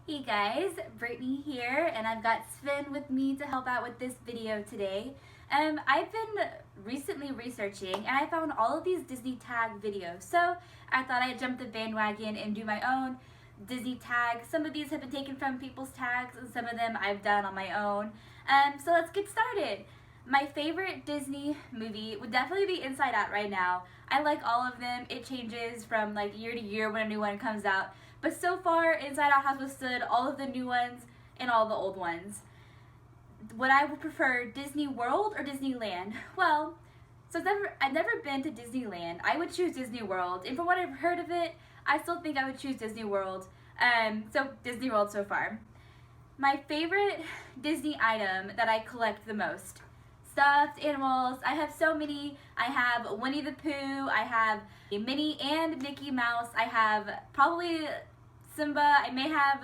Hey guys, Brittany here, and I've got Sven with me to help out with this video today. I've been recently researching and I found all of these Disney tag videos, so I thought I'd jump the bandwagon and do my own Disney tags. Some of these have been taken from people's tags and some of them I've done on my own. So let's get started. My favorite Disney movie would definitely be Inside Out right now. I like all of them. It changes from like year to year when a new one comes out. But so far, Inside Out has withstood all of the new ones and all the old ones. Would I prefer Disney World or Disneyland? Well, I've never been to Disneyland. I would choose Disney World. And from what I've heard of it, I still think I would choose Disney World. So Disney World so far. My favorite Disney item that I collect the most. Stuffed animals. I have so many. I have Winnie the Pooh. I have a Minnie and Mickey Mouse. I have probably Simba. I may have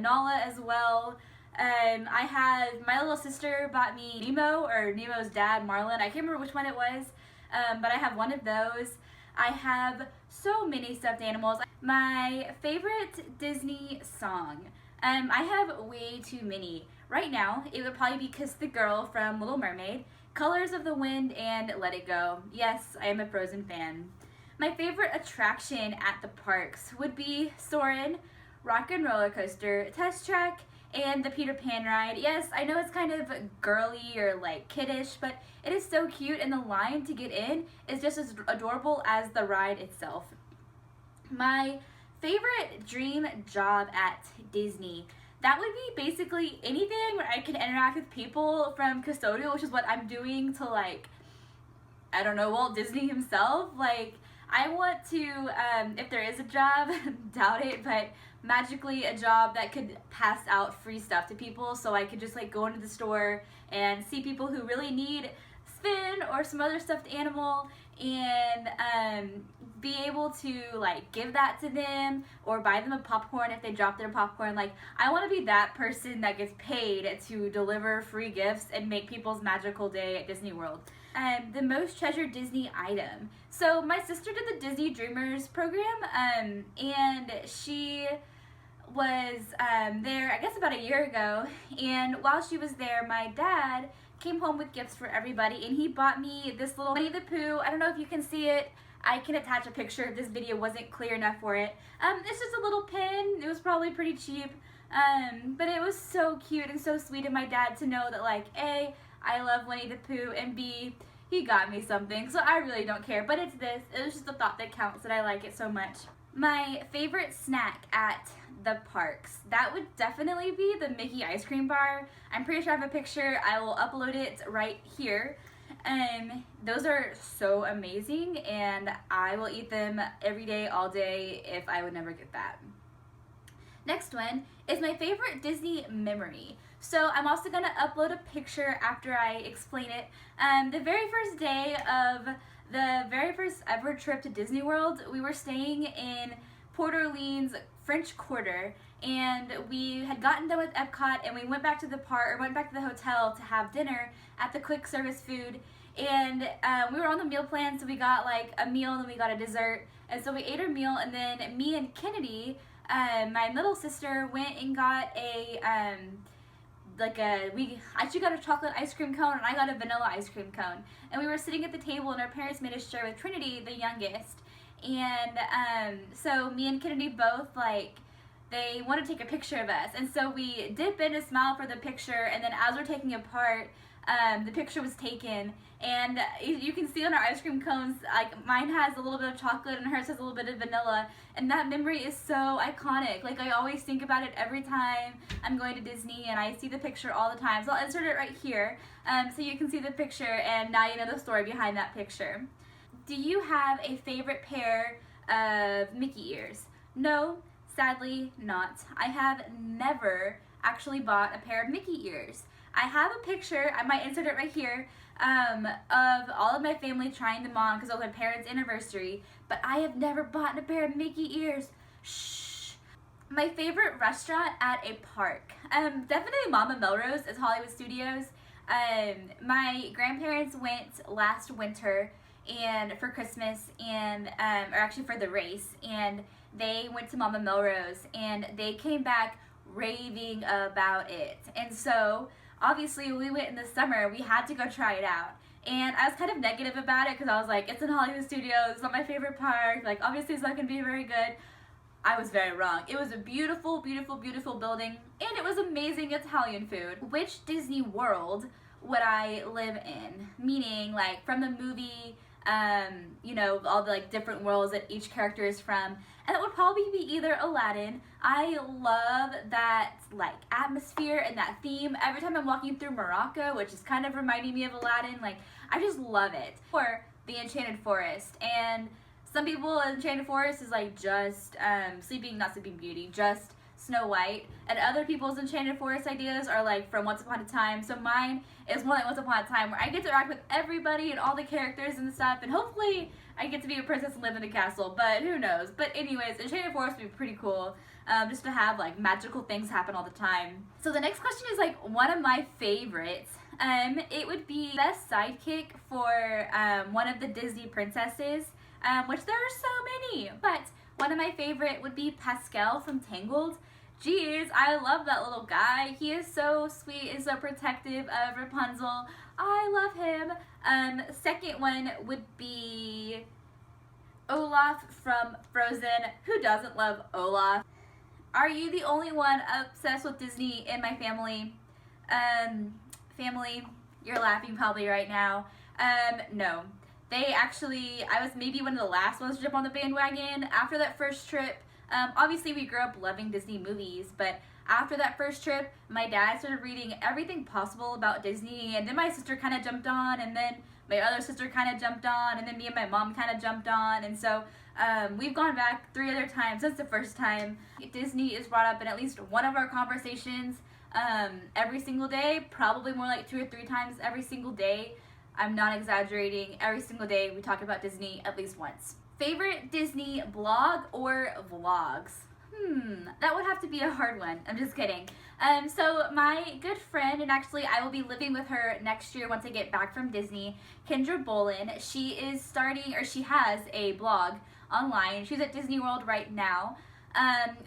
Nala as well. I have, my little sister bought me Nemo, or Nemo's dad, Marlin. I can't remember which one it was, but I have one of those. I have so many stuffed animals. My favorite Disney song. I have way too many. Right now, it would probably be Kiss the Girl from Little Mermaid, Colors of the Wind, and Let It Go. Yes, I am a Frozen fan. My favorite attraction at the parks would be Soarin', Rockn'roller Coaster, Test Track, and the Peter Pan ride. Yes, I know it's kind of girly or like kiddish, but it is so cute, and the line to get in is just as adorable as the ride itself. My favorite dream job at Disney. That would be basically anything where I can interact with people, from custodial, which is what I'm doing, to like, I don't know, Walt Disney himself. Like, I want to, if there is a job, doubt it, but magically a job that could pass out free stuff to people, so I could just like go into the store and see people who really need Spin or some other stuffed animal and be able to like give that to them or buy them a popcorn if they drop their popcorn. Like, I want to be that person that gets paid to deliver free gifts and make people's magical day at Disney World. The most treasured Disney item. So my sister did the Disney Dreamers program, and she was there, I guess, about a year ago, and while she was there, my dad came home with gifts for everybody, and he bought me this little Winnie the Pooh. I don't know if you can see it. I can attach a picture if this video wasn't clear enough for it. It's just a little pin. It was probably pretty cheap, but it was so cute and so sweet of my dad to know that, like, A, I love Winnie the Pooh, and B, he got me something, so I really don't care. But it's this. It was just the thought that counts, that I like it so much. My favorite snack at the parks. That would definitely be the Mickey ice cream bar. I'm pretty sure I have a picture. I will upload it right here. Those are so amazing, and I will eat them every day, all day, if I would never get that. Next one is my favorite Disney memory. So I'm also going to upload a picture after I explain it. The very first day of the very first ever trip to Disney World, we were staying in Port Orleans French Quarter, and we had gotten done with Epcot, and we went back to the hotel to have dinner at the quick service food. And we were on the meal plan, so we got like a meal and then we got a dessert. And so we ate our meal, and then me and Kennedy, my middle sister, went and got she got a chocolate ice cream cone and I got a vanilla ice cream cone. And we were sitting at the table, and our parents made us share with Trinity, the youngest. And so me and Kennedy both, like, they wanted to take a picture of us. And so we dip in to smile for the picture, and then as we're taking it apart, the picture was taken. And you can see on our ice cream cones, like, mine has a little bit of chocolate and hers has a little bit of vanilla. And that memory is so iconic. Like, I always think about it every time I'm going to Disney, and I see the picture all the time. So I'll insert it right here, so you can see the picture, and now you know the story behind that picture. Do you have a favorite pair of Mickey ears? No, sadly not. I have never actually bought a pair of Mickey ears. I have a picture, I might insert it right here, of all of my family trying them on because it was my parents' anniversary, but I have never bought a pair of Mickey ears. Shh. My favorite restaurant at a park. Definitely Mama Melrose is Hollywood Studios. My grandparents went last winter and for Christmas, and or actually for the race, and they went to Mama Melrose and they came back raving about it. And so obviously we went in the summer, we had to go try it out. And I was kind of negative about it because I was like, it's in Hollywood Studios, it's not my favorite park, like obviously it's not going to be very good. I was very wrong. It was a beautiful, beautiful, beautiful building, and it was amazing Italian food. Which Disney World would I live in? Meaning, like, from the movie, you know, all the, like, different worlds that each character is from, and it would probably be either Aladdin. I love that, like, atmosphere and that theme. Every time I'm walking through Morocco, which is kind of reminding me of Aladdin, like, I just love it. Or the Enchanted Forest, and some people in Enchanted Forest is like just not Sleeping Beauty, just Snow White. And other people's Enchanted Forest ideas are like from Once Upon a Time. So mine is more like Once Upon a Time, where I get to interact with everybody and all the characters and stuff. And hopefully I get to be a princess and live in a castle, but who knows. But anyways, Enchanted Forest would be pretty cool. Just to have like magical things happen all the time. So the next question is like one of my favorites. It would be best sidekick for one of the Disney princesses. Which there are so many, but one of my favorite would be Pascal from Tangled. Jeez, I love that little guy. He is so sweet and so protective of Rapunzel. I love him. Second one would be Olaf from Frozen. Who doesn't love Olaf? Are you the only one obsessed with Disney in my family? Family, you're laughing probably right now. No. I was maybe one of the last ones to jump on the bandwagon after that first trip. Obviously we grew up loving Disney movies, but after that first trip, my dad started reading everything possible about Disney, and then my sister kind of jumped on, and then my other sister kind of jumped on, and then me and my mom kind of jumped on, and so we've gone back 3 other times since the first time. Disney is brought up in at least one of our conversations every single day, probably more like 2 or 3 times every single day. I'm not exaggerating. Every single day we talk about Disney at least once. Favorite Disney blog or vlogs? That would have to be a hard one. I'm just kidding. So my good friend, and actually I will be living with her next year once I get back from Disney, Kendra Bolin, she is starting, or she has a blog online. She's at Disney World right now.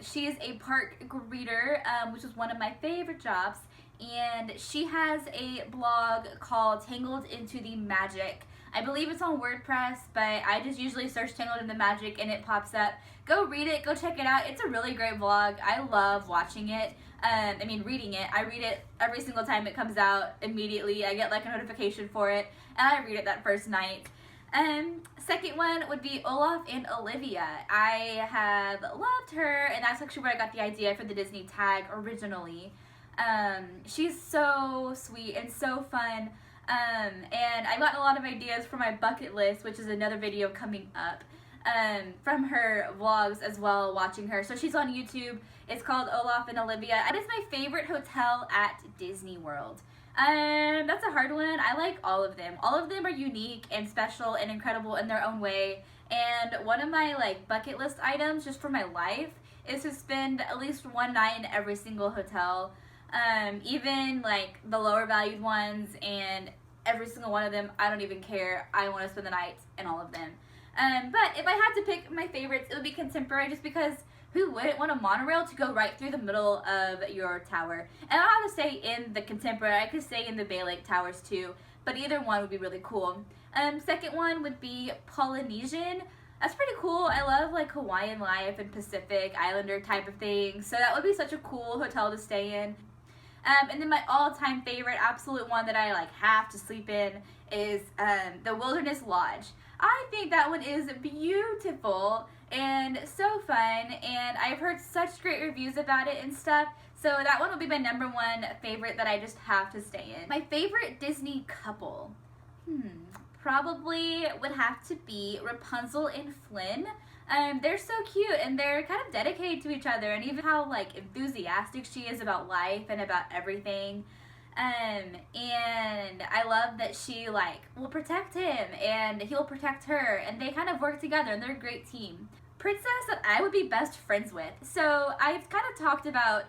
She is a park greeter, which is one of my favorite jobs. And she has a blog called Tangled into the Magic. I believe it's on WordPress, but I just usually search Tangled in the Magic and it pops up. Go read it, go check it out. It's a really great vlog. I love watching it. Reading it. I read it every single time it comes out immediately. I get like a notification for it, and I read it that first night. Second one would be Olaf and Olivia. I have loved her, and that's actually where I got the idea for the Disney tag originally. She's so sweet and so fun, and I got a lot of ideas for my bucket list, which is another video coming up, from her vlogs as well, watching her. So she's on YouTube. It's called Olaf and Olivia. It is my favorite hotel at Disney World. That's a hard one. I like all of them. All of them are unique and special and incredible in their own way, and one of my like bucket list items just for my life is to spend at least one night in every single hotel. Even like the lower valued ones, and every single one of them, I don't even care. I want to spend the night in all of them. But if I had to pick my favorites, it would be Contemporary, just because who wouldn't want a monorail to go right through the middle of your tower? And I don't have to stay in the Contemporary, I could stay in the Bay Lake Towers too, but either one would be really cool. Second one would be Polynesian. That's pretty cool. I love like Hawaiian life and Pacific Islander type of thing, so that would be such a cool hotel to stay in. And then my all-time favorite, absolute one that I like have to sleep in is the Wilderness Lodge. I think that one is beautiful and so fun, and I've heard such great reviews about it and stuff, so that one will be my number 1 favorite that I just have to stay in. My favorite Disney couple, probably would have to be Rapunzel and Flynn. They're so cute, and they're kind of dedicated to each other, and even how like enthusiastic she is about life and about everything. And I love that she like will protect him and he'll protect her, and they kind of work together, and they're a great team. Princess that I would be best friends with. So I've kind of talked about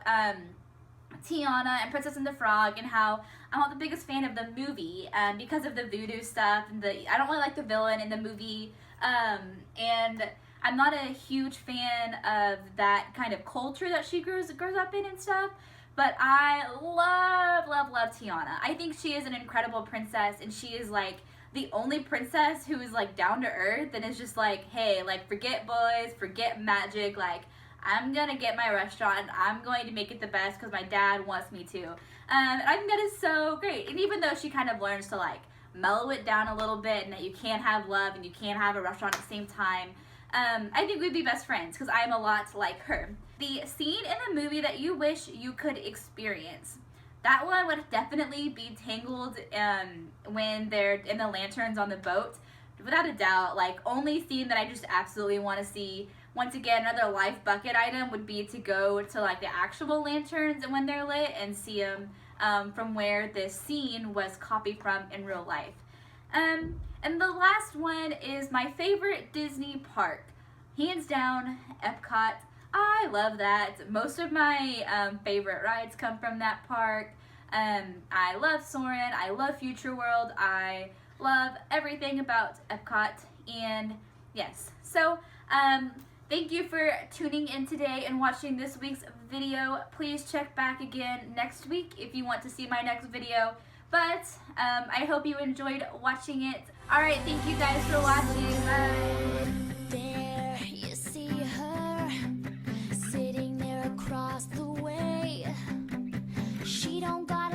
Tiana and Princess and the Frog, and how I'm not the biggest fan of the movie because of the voodoo stuff, and I don't really like the villain in the movie, and I'm not a huge fan of that kind of culture that she grows up in and stuff. But I love Tiana. I think she is an incredible princess, and she is like the only princess who is like down to earth and is just like, hey, like forget boys, forget magic, like I'm gonna get my restaurant and I'm going to make it the best because my dad wants me to. And I think that is so great. And even though she kind of learns to like mellow it down a little bit and that you can't have love and you can't have a restaurant at the same time, I think we'd be best friends because I'm a lot like her. The scene in the movie that you wish you could experience. That one would definitely be Tangled when they're in the lanterns on the boat. Without a doubt, like only scene that I just absolutely want to see. Once again, another life bucket item would be to go to like the actual lanterns and when they're lit and see them from where this scene was copied from in real life. And the last one is my favorite Disney park. Hands down, Epcot. I love that. Most of my favorite rides come from that park. I love Soarin', I love Future World, I love everything about Epcot, and yes. So, thank you for tuning in today and watching this week's video. Please check back again next week if you want to see my next video. But I hope you enjoyed watching it. Alright, thank you guys for watching. Bye. There you see her sitting there across the way. She don't got